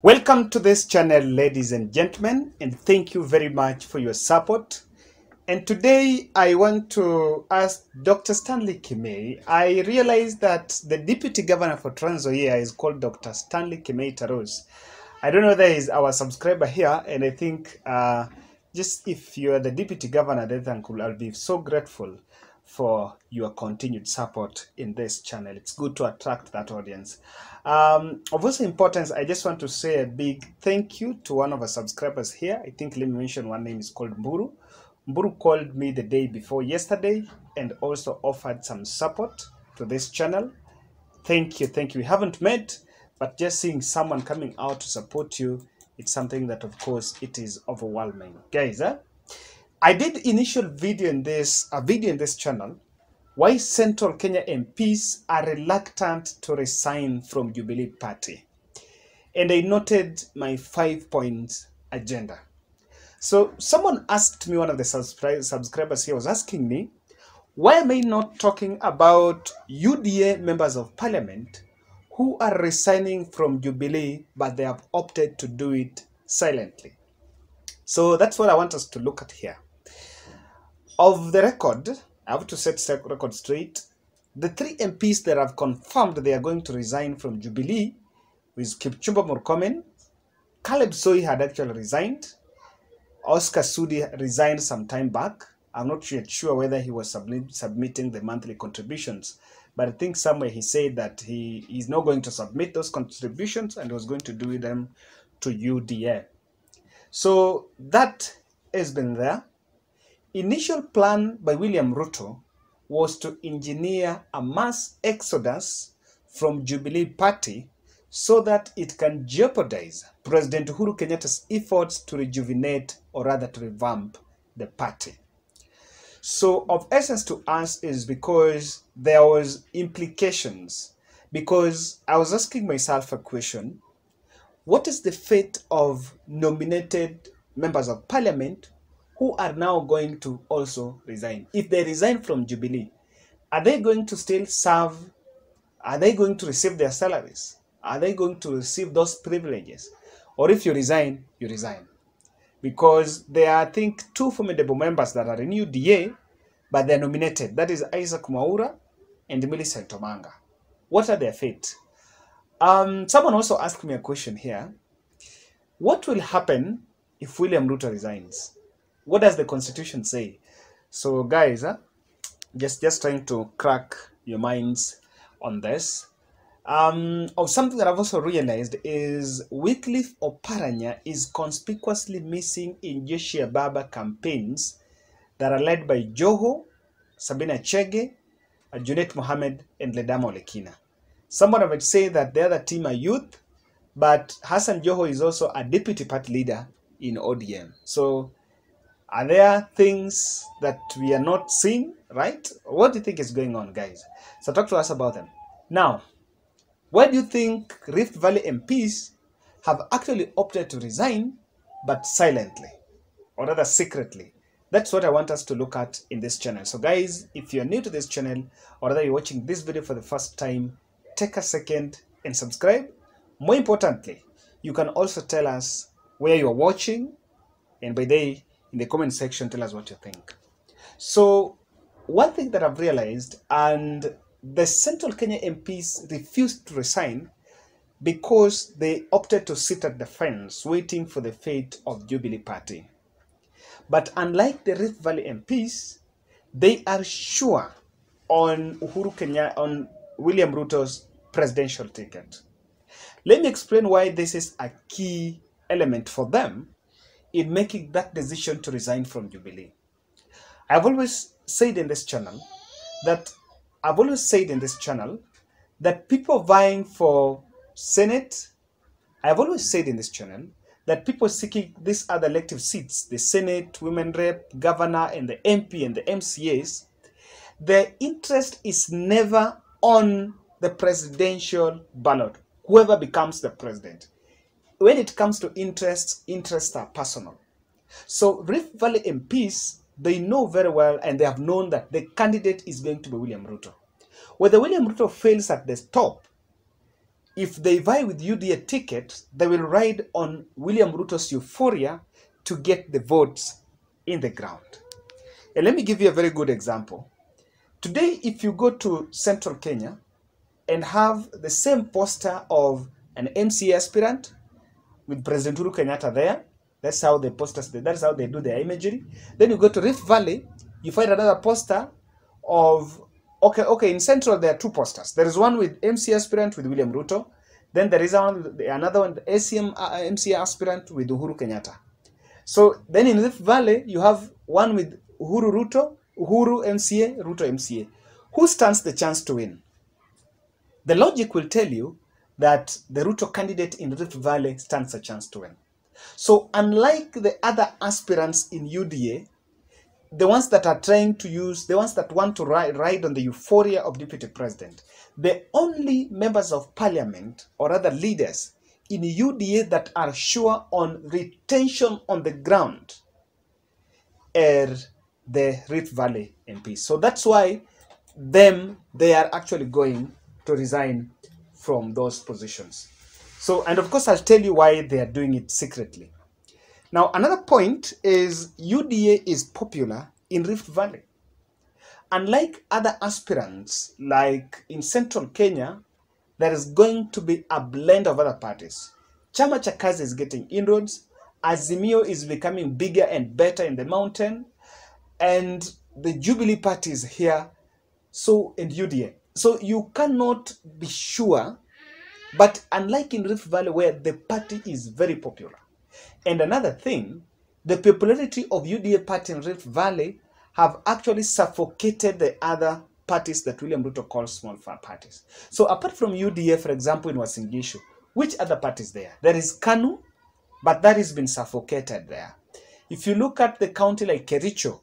Welcome to this channel, ladies and gentlemen, and thank you very much for your support. And today I want to ask Dr. Stanley Kimei. I realized that the Deputy Governor for Trans Nzoia is called Dr. Stanley Kimei Taros. I don't know whether he's our subscriber here, and I think just if you are the Deputy Governor, then I'll be so grateful for your continued support in this channel. It's good to attract that audience. Of also importance, I just want to say a big thank you to one of our subscribers here. I think let me mention one name is called Mburu. Mburu called me the day before yesterday and also offered some support to this channel. Thank you, thank you. We haven't met, but just seeing someone coming out to support you, it's something that, of course, it is overwhelming. Guys, I did initial video in this channel why Central Kenya MPs are reluctant to resign from Jubilee Party. And I noted my 5-point agenda. So someone asked me, one of the subscribers here was asking me, why am I not talking about UDA members of parliament who are resigning from Jubilee, but they have opted to do it silently? So that's what I want us to look at here. Of the record, I have to set the record straight. The 3 MPs that have confirmed they are going to resign from Jubilee is Kipchumba Murkomen. Caleb Soy had actually resigned. Oscar Sudi resigned some time back. I'm not yet sure whether he was submitting the monthly contributions, but I think somewhere he said that he is not going to submit those contributions and was going to do them to UDA. So that has been there. Initial plan by William Ruto was to engineer a mass exodus from Jubilee Party so that it can jeopardize President Uhuru Kenyatta's efforts to rejuvenate, or rather to revamp, the party. So of essence to us is because there was implications, because I was asking myself a question: what is the fate of nominated members of parliament who are now going to also resign? If they resign from Jubilee, are they going to still serve? Are they going to receive their salaries? Are they going to receive those privileges? Or if you resign, you resign. Because there are, I think, 2 formidable members that are in UDA, but they're nominated. That is Isaac Mwaura and Millicent Omanga. What are their fate? Someone also asked me a question here. What will happen if William Ruto resigns? What does the Constitution say? So guys, just trying to crack your minds on this. Of something that I've also realized is Wycliffe Oparanya is conspicuously missing in Joshua Baba campaigns that are led by Joho, Sabina Chege, Junet Mohammed, and Ledama Olekina. Someone might say that the other team are youth, but Hassan Joho is also a deputy party leader in ODM. So are there things that we are not seeing, right? What do you think is going on, guys? So talk to us about them. Now, why do you think Rift Valley MPs have actually opted to resign, but silently, or rather secretly? That's what I want us to look at in this channel. So guys, if you're new to this channel, or rather you're watching this video for the first time, take a second and subscribe. More importantly, you can also tell us where you're watching, and by day, in the comment section, tell us what you think. So one thing that I've realized, and the Central Kenya MPs refused to resign because they opted to sit at the fence waiting for the fate of Jubilee Party. But unlike the Rift Valley MPs, they are sure on Uhuru Kenyatta, on William Ruto's presidential ticket. Let me explain why this is a key element for them in making that decision to resign from Jubilee. I've always said in this channel that people vying for Senate, I've always said in this channel that people seeking these other elective seats, the Senate, Women Rep, Governor, and the MP and the MCAs, their interest is never on the presidential ballot, whoever becomes the president. When it comes to interests are personal. So Rift Valley MPs, they know very well, and they have known that the candidate is going to be William Ruto. Whether William Ruto fails at the top, if they vie with UDA ticket, they will ride on William Ruto's euphoria to get the votes in the ground. And let me give you a very good example. Today, if you go to Central Kenya and have the same poster of an MCA aspirant with President Uhuru Kenyatta there, that's how the posters, that's how they do their imagery. Then you go to Rift Valley, you find another poster of, okay, in Central there are two posters. There is one with MCA aspirant with William Ruto. Then there is another one, the ACM MCA aspirant with Uhuru Kenyatta. So then in Rift Valley, you have one with Uhuru MCA, Ruto MCA. Who stands the chance to win? The logic will tell you that the Ruto candidate in Rift Valley stands a chance to win. So unlike the other aspirants in UDA, the ones that are trying to use, the ones that want to ride on the euphoria of deputy president, the only members of parliament or other leaders in UDA that are sure on retention on the ground are the Rift Valley MPs. So that's why they are actually going to resign from those positions. So, and of course, I'll tell you why they are doing it secretly. Now, another point is UDA is popular in Rift Valley. Unlike other aspirants, like in Central Kenya, there is going to be a blend of other parties. Chama cha Kazi is getting inroads. Azimio is becoming bigger and better in the mountain. And the Jubilee Party is here. So, and UDA. So you cannot be sure. But unlike in Rift Valley, where the party is very popular. And another thing, the popularity of UDA party in Rift Valley have actually suffocated the other parties that William Ruto calls small parties. So apart from UDA, for example, in Uasin Gishu, which other parties there? There is KANU, but that has been suffocated there. If you look at the county like Kericho,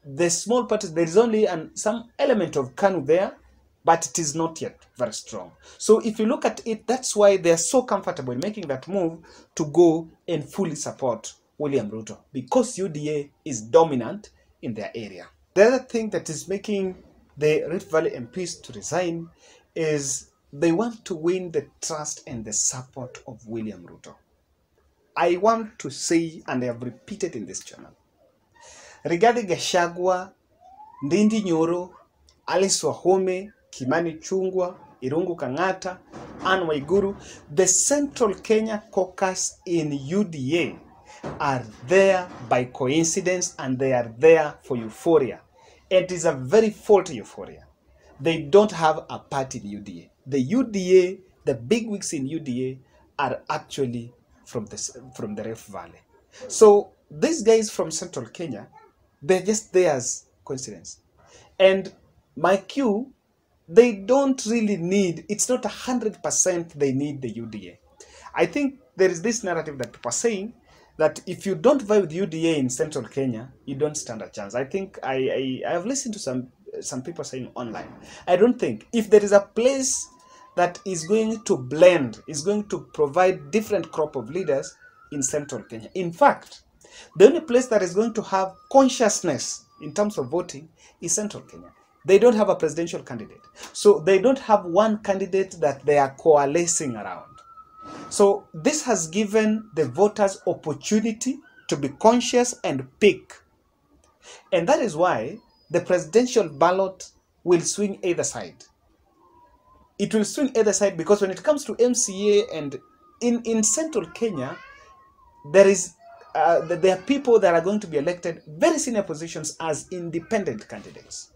the small parties, there is only some element of KANU there, but it is not yet very strong. So if you look at it, that's why they're so comfortable in making that move to go and fully support William Ruto, because UDA is dominant in their area. The other thing that is making the Rift Valley MPs to resign is they want to win the trust and the support of William Ruto. I want to say, and I have repeated in this channel, Rigathi Gachagua, Ndindi Nyoro, Alice Wahome, Kimani Chungwa, Irungu Kang'ata, Anne Waiguru, the Central Kenya caucus in UDA are there by coincidence, and they are there for euphoria. It is a very faulty euphoria. They don't have a party in UDA. The UDA, the bigwigs in UDA are actually from the Rift Valley. So these guys from Central Kenya, they're just there as coincidence. And my cue, they don't really need, it's not 100% they need the UDA. I think there is this narrative that people are saying that if you don't vie with UDA in Central Kenya, you don't stand a chance. I think I have listened to some people saying online. I don't think. If there is a place that is going to blend, is going to provide different crop of leaders in Central Kenya. In fact, the only place that is going to have consciousness in terms of voting is Central Kenya. They don't have a presidential candidate. So they don't have one candidate that they are coalescing around. So this has given the voters opportunity to be conscious and pick. And that is why the presidential ballot will swing either side. It will swing either side because when it comes to MCA and in Central Kenya, there are people that are going to be elected very senior positions as independent candidates.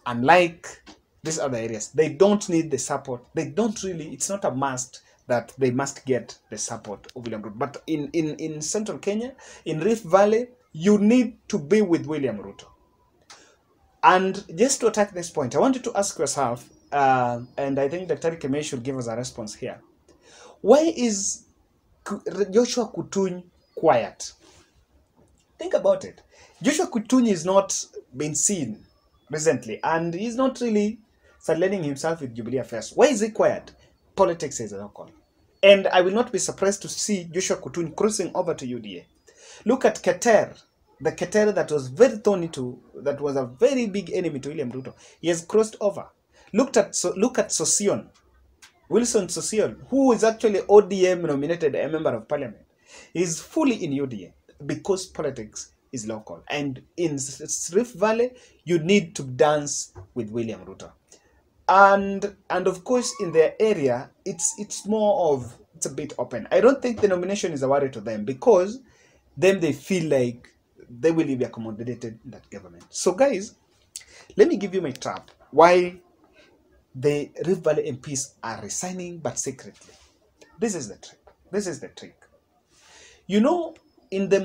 Unlike these other areas, they don't need the support. They don't really, it's not a must that they must get the support of William Ruto. But in Central Kenya, in Rift Valley, you need to be with William Ruto. And just to attack this point, I want you to ask yourself, and I think Dr. Kemei should give us a response here. Why is Joshua Kutuny quiet? Think about it. Joshua Kutuny is not been seen recently, and he's not really surrounding himself with Jubilee affairs. Why is he quiet? Politics is a local. And I will not be surprised to see Joshua Kutuny crossing over to UDA. Look at Keter, the Keter that was very thorny that was a very big enemy to William Ruto. He has crossed over. Look at Sosion. Wilson Sossion, who is actually ODM nominated a member of parliament, is fully in UDA because politics is local. And in Rift Valley, you need to dance with William Ruto. And of course, in their area, it's more of, it's a bit open. I don't think the nomination is a worry to them because then they feel like they will be accommodated in that government. So guys, let me give you my trap. Why the Rift Valley MPs are resigning but secretly. This is the trick. This is the trick. You know, in the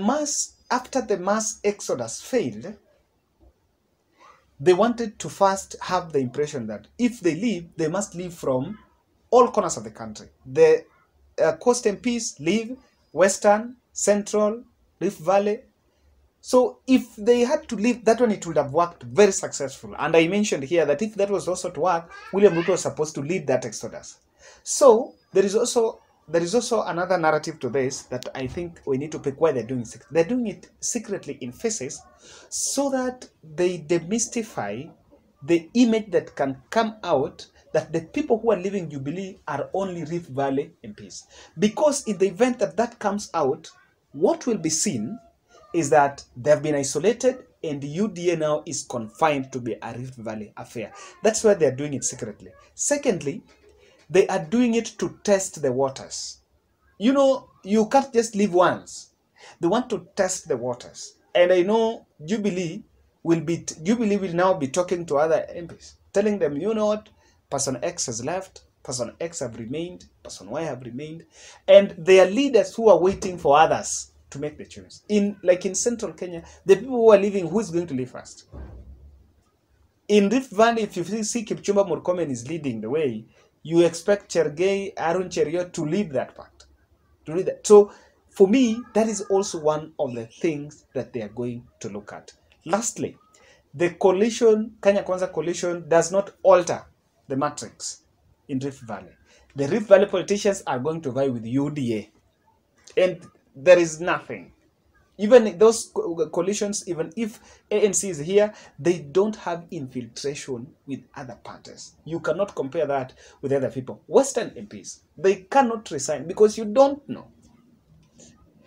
after the mass exodus failed, they wanted to first have the impression that if they leave, they must leave from all corners of the country. The coast MPs leave Western, Central, Rift Valley. So if they had to leave that one, it would have worked very successful. And I mentioned here that if that was also to work, William Ruto was supposed to lead that exodus. So there is also another narrative to this that I think we need to pick why they're doing it. They're doing it secretly in phases so that they demystify the image that can come out that the people who are leaving Jubilee are only Rift Valley MPs. Because in the event that that comes out, what will be seen is that they have been isolated and the UDA now is confined to be a Rift Valley affair. That's why they're doing it secretly. Secondly, they are doing it to test the waters. You know, you can't just leave once. They want to test the waters. And I know Jubilee will now be talking to other MPs, telling them, you know what, person X has left, person X have remained, person Y have remained. And they are leaders who are waiting for others to make the choice. Like in central Kenya, the people who are leaving, who is going to leave first? In Rift Valley, if you see Kipchumba Murkomen is leading the way, you expect Chergei, Arun Cheruiyot to lead that part. To lead that. So for me, that is also one of the things that they are going to look at. Lastly, the coalition, Kenya Kwanza coalition, does not alter the matrix in Rift Valley. The Rift Valley politicians are going to vie with UDA. And there is nothing. Even those coalitions, even if ANC is here, they don't have infiltration with other parties. You cannot compare that with other people. Western MPs, they cannot resign because you don't know.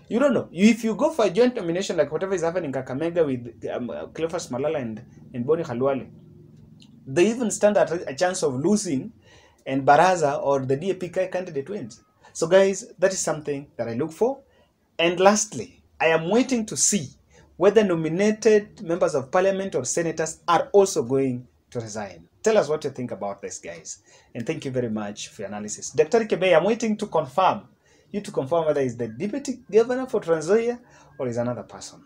You don't know. If you go for a joint nomination like whatever is happening in Kakamega with Cleophas Malala and Boni Khalwale, they even stand at a chance of losing and Baraza or the DAP candidate wins. So guys, that is something that I look for. And lastly, I am waiting to see whether nominated members of parliament or senators are also going to resign. Tell us what you think about this, guys. And thank you very much for your analysis. Dr. Kebe, I'm waiting to confirm whether he's the deputy governor for Trans Nzoia or is another person.